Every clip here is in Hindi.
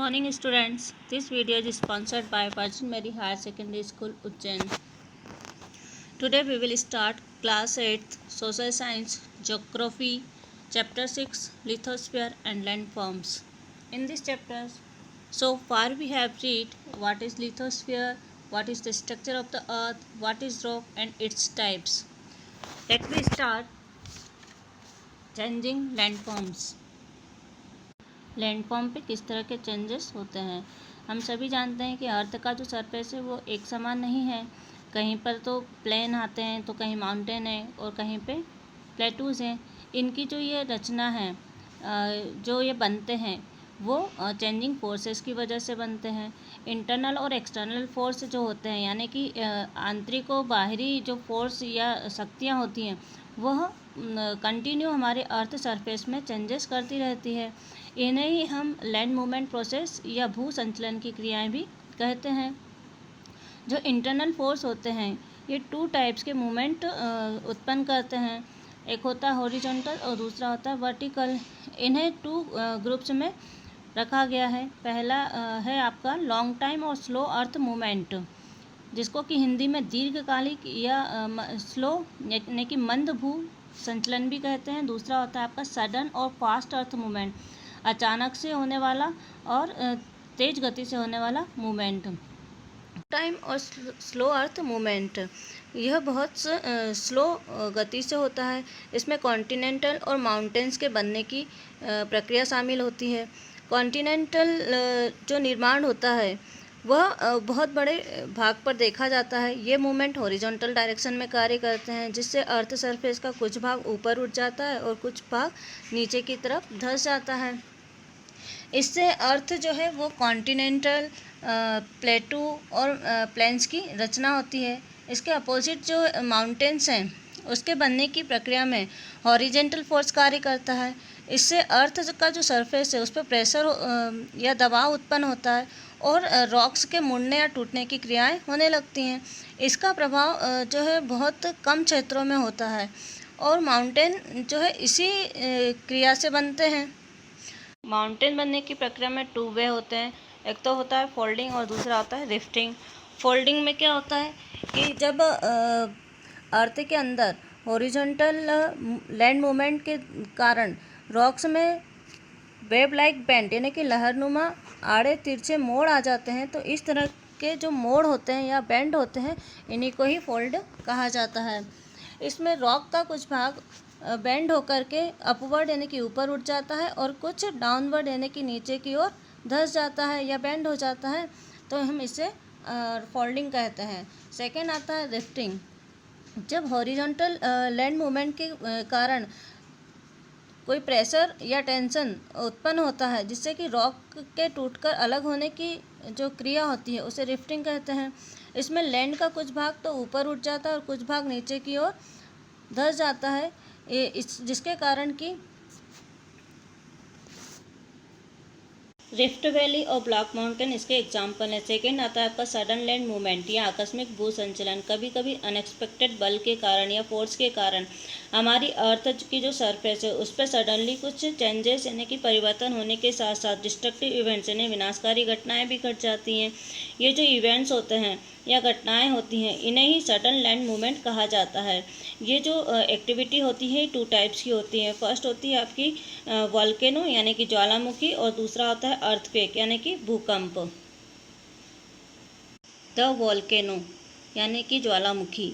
Morning students, this video is sponsored by Virgin Mary Higher Secondary School Ujjain. Today we will start class 8th Social Science Geography chapter 6 Lithosphere and Landforms. In this chapter so far we have read what is lithosphere, what is the structure of the earth, what is rock and its types. Let me start changing landforms. Landform पे किस तरह के चेंजेस होते हैं। हम सभी जानते हैं कि अर्थ का जो सरफेस है वो एक समान नहीं है। कहीं पर तो प्लेन आते हैं तो कहीं माउंटेन है और कहीं पे प्लेटूज़ हैं। इनकी जो ये रचना है जो ये बनते हैं वो चेंजिंग फोर्सेस की वजह से बनते हैं। इंटरनल और एक्सटर्नल फोर्स जो होते हैं यानी कि आंतरिक और बाहरी जो फोर्स या शक्तियाँ होती हैं वह कंटिन्यू हमारे अर्थ सरफेस में चेंजेस करती रहती है। इन्हें ही हम लैंड मूवमेंट प्रोसेस या भू संचलन की क्रियाएं भी कहते हैं। जो इंटरनल फोर्स होते हैं ये टू टाइप्स के मूवमेंट उत्पन्न करते हैं। एक होता है हॉरिजॉन्टल और दूसरा होता है वर्टिकल। इन्हें टू ग्रुप्स में रखा गया है। पहला है आपका लॉन्ग टाइम और स्लो अर्थ मूवमेंट, जिसको कि हिंदी में दीर्घकालिक या स्लो यानी कि मंद भू संचलन भी कहते हैं। दूसरा होता है आपका सडन और फास्ट अर्थ मूवमेंट, अचानक से होने वाला और तेज गति से होने वाला मूवमेंट। टाइम और स्लो अर्थ मूवमेंट यह बहुत स्लो गति से होता है। इसमें कॉन्टिनेंटल और माउंटेन्स के बनने की प्रक्रिया शामिल होती है। कॉन्टिनेंटल जो निर्माण होता है वह बहुत बड़े भाग पर देखा जाता है। ये मूवमेंट हॉरिजॉन्टल डायरेक्शन में कार्य करते हैं, जिससे अर्थ सरफेस का कुछ भाग ऊपर उठ जाता है और कुछ भाग नीचे की तरफ धंस जाता है। इससे अर्थ जो है वो कॉन्टिनेंटल, प्लेटू और प्लेन्स की रचना होती है। इसके अपोजिट जो माउंटेन्स हैं उसके बनने की प्रक्रिया में हॉरिजेंटल फोर्स कार्य करता है। इससे अर्थ का जो सरफेस है उस पर प्रेशर या दबाव उत्पन्न होता है और रॉक्स के मुड़ने या टूटने की क्रियाएं होने लगती हैं। इसका प्रभाव जो है बहुत कम क्षेत्रों में होता है और माउंटेन जो है इसी क्रिया से बनते हैं। माउंटेन बनने की प्रक्रिया में टू वे होते हैं। एक तो होता है फोल्डिंग और दूसरा होता है रिफ्टिंग। फोल्डिंग में क्या होता है कि जब अर्थ के अंदर हॉरिजॉन्टल लैंड मूवमेंट के कारण रॉक्स में वेव लाइक बेंड यानी कि लहरनुमा आड़े तिरछे मोड़ आ जाते हैं, तो इस तरह के जो मोड़ होते हैं या बेंड होते हैं इन्हीं को ही फोल्ड कहा जाता है। इसमें रॉक का कुछ भाग बेंड होकर के अपवर्ड यानी कि ऊपर उठ जाता है और कुछ डाउनवर्ड यानी कि नीचे की ओर धंस जाता है या बेंड हो जाता है, तो हम इसे फोल्डिंग कहते हैं। सेकेंड आता है रिफ्टिंग। जब हॉरिजॉन्टल लैंड मूवमेंट के कारण कोई प्रेशर या टेंशन उत्पन्न होता है जिससे कि रॉक के टूटकर अलग होने की जो क्रिया होती है उसे रिफ्टिंग कहते हैं। इसमें लैंड का कुछ भाग तो ऊपर उठ जाता है और कुछ भाग नीचे की ओर धंस जाता है, जिसके कारण कि रिफ्ट वैली और ब्लॉक माउंटेन इसके एग्जाम्पल हैं। सेकेंड आता है आपका सडन लैंड मूवमेंट या आकस्मिक भू संचलन। कभी कभी अनएक्सपेक्टेड बल के कारण या फोर्स के कारण हमारी अर्थ की जो सरफेस है उस पर सडनली कुछ चेंजेस यानी कि परिवर्तन होने के साथ साथ डिस्ट्रक्टिव इवेंट्स यानी विनाशकारी घटनाएं भी घट जाती हैं। ये जो इवेंट्स होते हैं या घटनाएं होती हैं इन्हें ही सडन लैंड मूवमेंट कहा जाता है। ये जो एक्टिविटी होती है टू टाइप्स की होती है। फर्स्ट होती है आपकी वॉल्केनो यानी कि ज्वालामुखी और दूसरा होता है अर्थक्वेक यानी कि भूकंप। द वॉल्केनो यानी कि ज्वालामुखी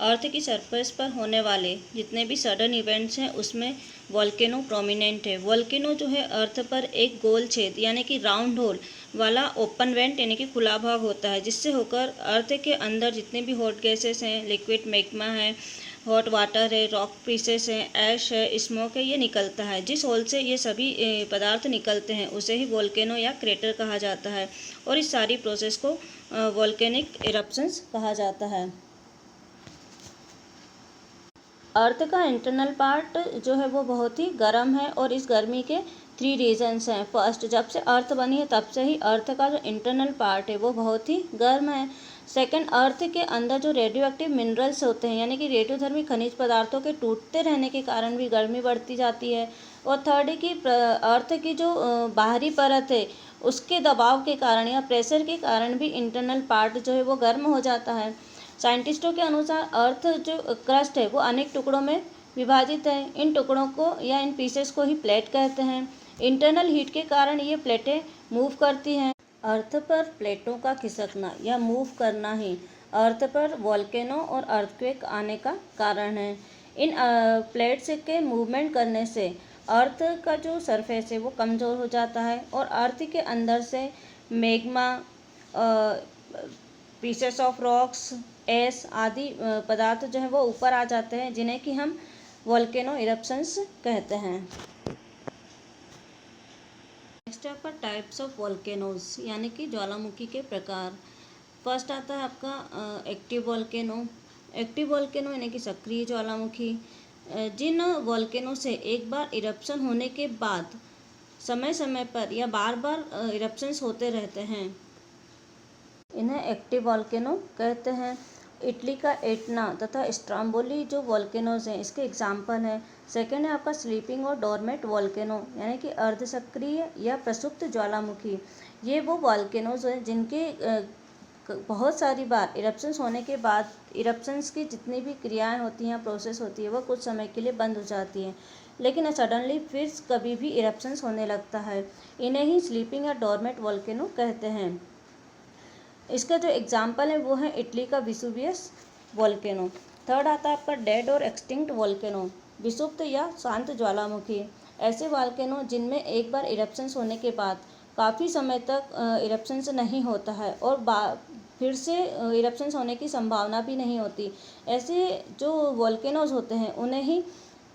अर्थ की सरफेस पर होने वाले जितने भी सडन इवेंट्स हैं उसमें वॉल्केनो प्रोमिनेंट है। वॉल्केनो जो है अर्थ पर एक गोल छेद यानी कि राउंड होल वाला ओपन वेंट यानी कि खुला भाग होता है, जिससे होकर अर्थ के अंदर जितने भी हॉट गैसेस हैं, लिक्विड मैग्मा है, हॉट वाटर है, रॉक पीसेस हैं, ऐश है, स्मोक है, ये निकलता है। जिस होल से ये सभी पदार्थ निकलते हैं उसे ही वॉल्केनो या क्रेटर कहा जाता है और इस सारी प्रोसेस को वॉल्केनिक इरप्शंस कहा जाता है। अर्थ का इंटरनल पार्ट जो है वो बहुत ही गर्म है और इस गर्मी के 3 रीजन्स हैं। फर्स्ट, जब से अर्थ बनी है तब से ही अर्थ का जो इंटरनल पार्ट है वो बहुत ही गर्म है। सेकंड, अर्थ के अंदर जो रेडियो एक्टिव मिनरल्स होते हैं यानी कि रेडियोधर्मी खनिज पदार्थों के टूटते रहने के कारण भी गर्मी बढ़ती जाती है। और थर्ड है कि अर्थ की जो बाहरी परत है उसके दबाव के कारण या प्रेशर के कारण भी इंटरनल पार्ट जो है वो गर्म हो जाता है। साइंटिस्टों के अनुसार अर्थ जो क्रस्ट है वो अनेक टुकड़ों में विभाजित है। इन टुकड़ों को या इन पीसेस को ही प्लेट कहते हैं। इंटरनल हीट के कारण ये प्लेटें मूव करती हैं। अर्थ पर प्लेटों का खिसकना या मूव करना ही अर्थ पर वोल्केनो और अर्थक्वेक आने का कारण है। इन प्लेट्स के मूवमेंट करने से अर्थ का जो सरफेस है वो कमज़ोर हो जाता है और अर्थ के अंदर से magma, pieces of rocks, S आदि पदार्थ जो है वो ऊपर आ जाते हैं, जिन्हें कि हम वोल्केनो इरप्शंस कहते हैं। नेक्स्ट आपका टाइप्स ऑफ वोल्केनोज यानी कि ज्वालामुखी के प्रकार। फर्स्ट आता है आपका एक्टिव वोल्केनो। एक्टिव वोल्केनो यानी कि सक्रिय ज्वालामुखी। जिन वोल्केनो से एक बार इरप्शन होने के बाद समय समय पर या बार बार इरप्शंस होते रहते हैं, इन्हें एक्टिव वोल्केनो कहते हैं। इटली का एटना तथा स्ट्रोम्बोली जो वोल्केनोज हैं इसके एग्जाम्पल हैं। सेकेंड है आपका स्लीपिंग और डोरमेट वोल्केनो यानी कि अर्ध सक्रिय या प्रसुप्त ज्वालामुखी। ये वो वोल्केनोज हैं जिनके बहुत सारी बार इरप्शंस होने के बाद इरप्शंस की जितनी भी क्रियाएं होती हैं, प्रोसेस होती है, वो कुछ समय के लिए बंद हो जाती हैं, लेकिन सडनली फिर कभी भी इरप्शंस होने लगता है। इन्हें ही स्लीपिंग या डोरमेट वोल्केनो कहते हैं। इसका जो एग्जाम्पल है वो है इटली का विसुवियस वोल्केनो। थर्ड आता है आपका डेड और एक्सटिंक्ट वोल्केनो, विसुप्त या शांत ज्वालामुखी। ऐसे वोल्केनो जिनमें एक बार इरप्शंस होने के बाद काफ़ी समय तक इरप्शंस नहीं होता है और फिर से इरप्शंस होने की संभावना भी नहीं होती। ऐसे जो वोल्केनोज होते हैं उन्हें ही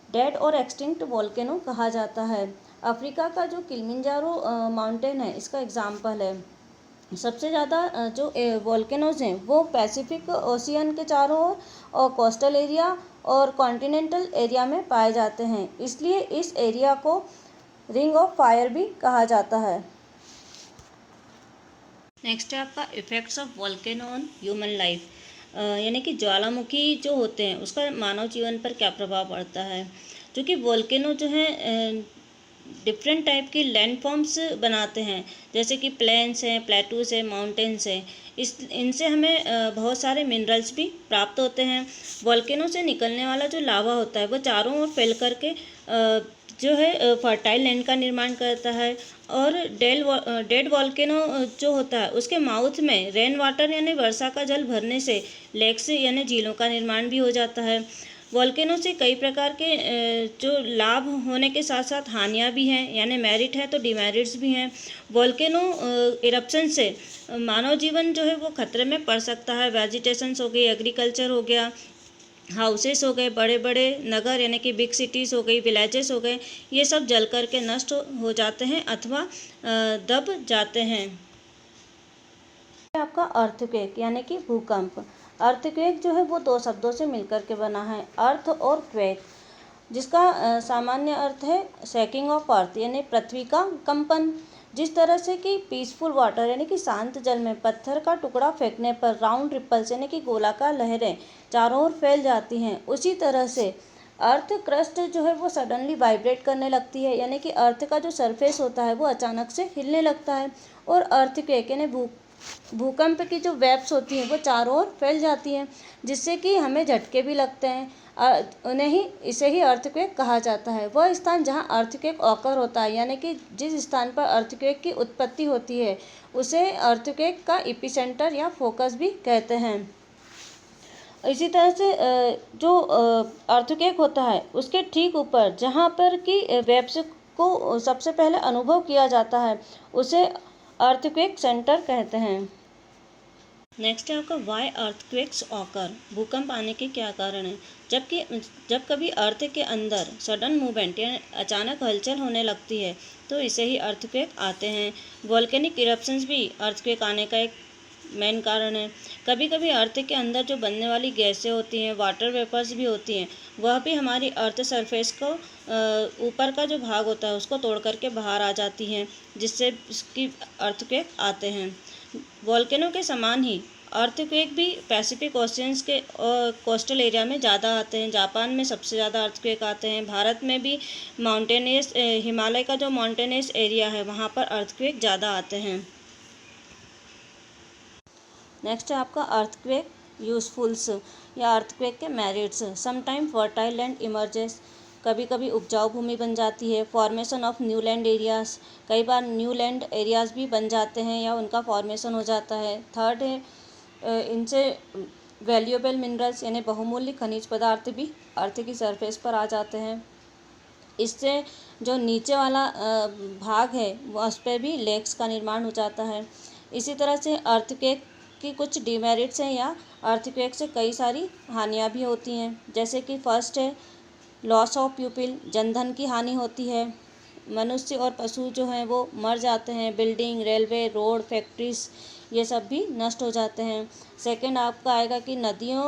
डेड और एक्सटिंक्ट वोल्केनो कहा जाता है। अफ्रीका का जो किलिमंजारो माउंटेन है इसका एग्जाम्पल है। सबसे ज़्यादा जो वोल्केनोज हैं वो पैसिफिक ओशियन के चारों ओर और कोस्टल एरिया और कॉन्टिनेंटल एरिया में पाए जाते हैं, इसलिए इस एरिया को रिंग ऑफ फायर भी कहा जाता है। नेक्स्ट है आपका effects of volcano on human life, यानी कि ज्वालामुखी जो होते हैं उसका मानव जीवन पर क्या प्रभाव पड़ता है। जो कि वोल्केनो जो है डिफरेंट टाइप की लैंडफॉर्म्स बनाते हैं, जैसे कि प्लेन्स हैं, प्लेटूज हैं, माउंटेन्स हैं। इनसे हमें बहुत सारे मिनरल्स भी प्राप्त होते हैं। वोल्केनो से निकलने वाला जो लावा होता है वो चारों ओर फैल करके जो है फर्टाइल लैंड का निर्माण करता है। और डेड वोल्केनो जो होता है उसके माउथ में रेन वाटर यानी वर्षा का जल भरने से लेक्स यानी झीलों का निर्माण भी हो जाता है। वोल्केनो से कई प्रकार के जो लाभ होने के साथ साथ हानियाँ भी हैं, यानी मेरिट है तो डिमेरिट्स भी हैं। वोल्केनो इरप्शन से मानव जीवन जो है वो खतरे में पड़ सकता है। वेजिटेशंस हो गई, एग्रीकल्चर हो गया, हाउसेस हो गए, बड़े बड़े नगर यानी कि बिग सिटीज़ हो गई, विलेजेस हो गए, ये सब जल कर के नष्ट हो जाते हैं अथवा दब जाते हैं। आपका अर्थक्वेक यानी कि भूकंप। अर्थक्वेक जो है वो दो शब्दों से मिलकर के बना है, अर्थ और क्वेक, जिसका सामान्य अर्थ है शेकिंग ऑफ अर्थ यानी पृथ्वी का कंपन। जिस तरह से कि पीसफुल वाटर यानी कि शांत जल में पत्थर का टुकड़ा फेंकने पर राउंड रिपल्स यानी कि गोलाकार लहरें चारों ओर फैल जाती हैं, उसी तरह से अर्थ क्रस्ट जो है वो सडनली वाइब्रेट करने लगती है, यानी कि अर्थ का जो सरफेस होता है वो अचानक से हिलने लगता है। और अर्थक्वेक यानी भूकंप की जो वेव्स होती हैं वो चारों ओर फैल जाती हैं, जिससे कि हमें झटके भी लगते हैं। इसे ही अर्थक्वेक कहा जाता है। वह स्थान जहां अर्थक्वेक ऑकर होता है, यानी कि जिस स्थान पर अर्थक्वेक की उत्पत्ति होती है उसे अर्थक्वेक का एपिसेंटर या फोकस भी कहते हैं। इसी तरह से जो अर्थक्वेक होता है उसके ठीक ऊपर जहाँ पर कि वेव्स को सबसे पहले अनुभव किया जाता है उसे अर्थक्वेक सेंटर कहते हैं। नेक्स्ट है आपका वाई अर्थक्वेक्स ऑकर, भूकंप आने के क्या कारण हैं। जब कभी अर्थ के अंदर सडन मूवमेंट यानी अचानक हलचल होने लगती है तो इसे ही अर्थक्वेक आते हैं। वोल्केनिक इरप्शंस भी अर्थक्वेक आने का एक मेन कारण है। कभी कभी अर्थ के अंदर जो बनने वाली गैसें होती हैं, वाटर वेपर्स भी होती हैं, वह भी हमारी अर्थ सरफेस को ऊपर का जो भाग होता है उसको तोड़ करके बाहर आ जाती हैं, जिससे इसकी अर्थक्वेक आते हैं। वोल्केनो के समान ही अर्थक्वेक भी पैसिफिक ओशियंस के कोस्टल एरिया में ज़्यादा आते हैं। जापान में सबसे ज़्यादा अर्थक्वेक आते हैं। भारत में भी माउंटेनियस हिमालय का जो माउंटेनियस एरिया है वहाँ पर अर्थक्वेक ज़्यादा आते हैं। नेक्स्ट है आपका अर्थक्वेक यूजफुल्स या अर्थक्वेक के merits. Sometime fertile land emerges, कभी कभी उपजाऊ भूमि बन जाती है। Formation of new land areas, कई बार न्यू लैंड एरियाज भी बन जाते हैं या उनका फॉर्मेशन हो जाता है। थर्ड है इनसे वैल्यूएबल मिनरल्स यानी बहुमूल्य खनिज पदार्थ भी अर्थ की सरफेस पर आ जाते हैं। इससे जो नीचे वाला भाग है उस पर भी लेक्स का निर्माण हो जाता है। इसी तरह से अर्थक्वेक की कुछ डिमेरिट्स हैं या अर्थक्वेक से कई सारी हानियाँ भी होती हैं। जैसे कि फर्स्ट है लॉस ऑफ पीपल, जनधन की हानि होती है। मनुष्य और पशु जो हैं वो मर जाते हैं। बिल्डिंग, रेलवे, रोड, फैक्ट्रीज ये सब भी नष्ट हो जाते हैं। सेकंड आपका आएगा कि नदियों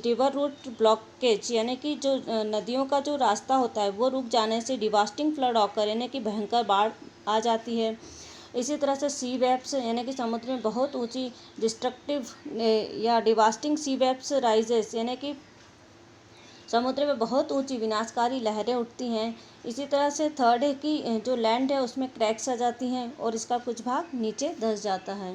रिवर रूट ब्लॉकेज यानी कि जो नदियों का जो रास्ता होता है वो रुक जाने से डिवास्टिंग फ्लड ऑकर यानी कि भयंकर बाढ़ आ जाती है। इसी तरह से सी वेव्स यानी कि समुद्र में बहुत ऊंची डिस्ट्रक्टिव या डिवास्टिंग सी वेव्स राइजेस यानी कि समुद्र में बहुत ऊंची विनाशकारी लहरें उठती हैं। इसी तरह से थर्ड है कि जो लैंड है उसमें क्रैक्स आ जाती हैं और इसका कुछ भाग नीचे धंस जाता है।